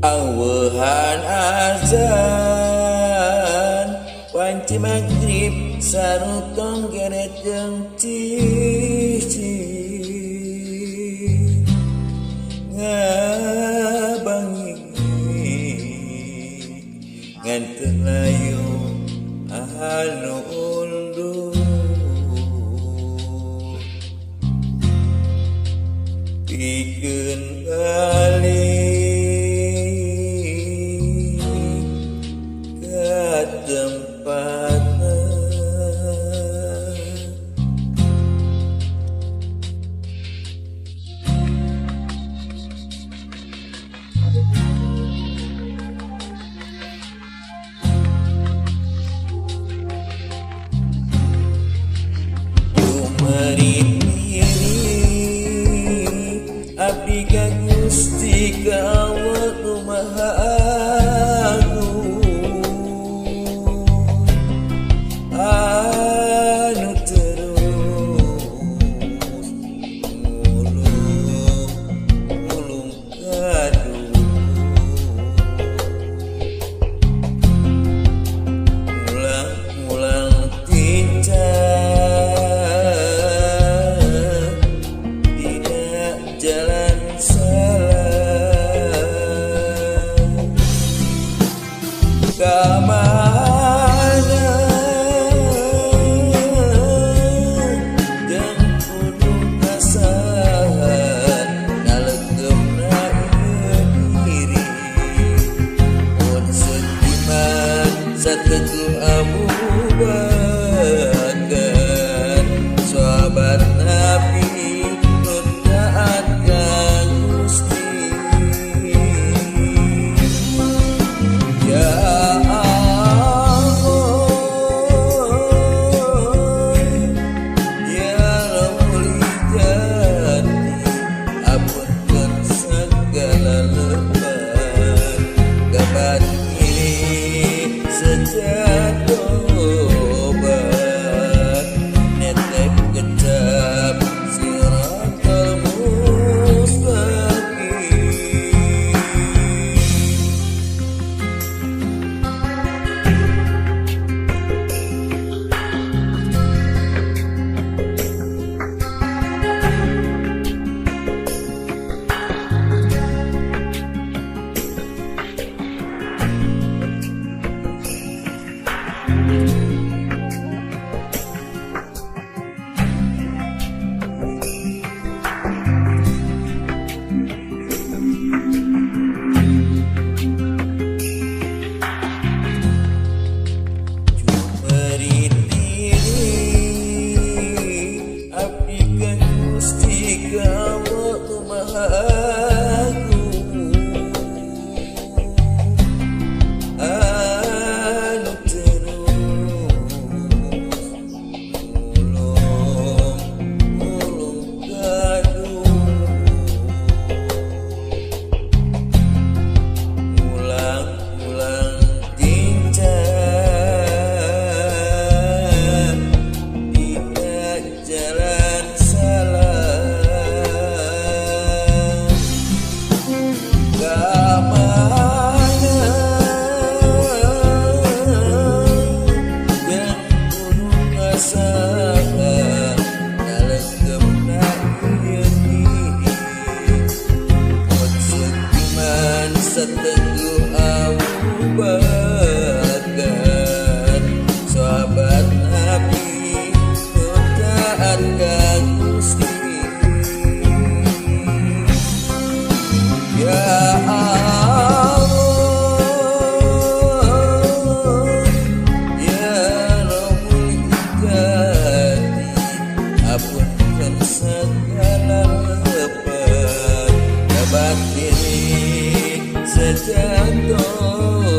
Awehan azan panci magrib sarutong geret jeung cici ngabangi nganteun layu anu undur pikeun balik tempatna Jumarit ini abdi ka Gusti ka Allah nu Maha Agung anu terus ngulung gaduh ngulang tinjak tidak jalan salah kamana sateguh Abu Bakar sahabat Nabi nu taat ka Gusti ya Allah ya Rabbul Hijati ampunkeun segala lebat gabat sejatobat netek kecap siratal mustaqim sateguh Abu Bakar sahabat Nabi nu taat ka Gusti ya Allah ya Rabbul Hijati ampunkeun segala lebat gabat diri sejatobat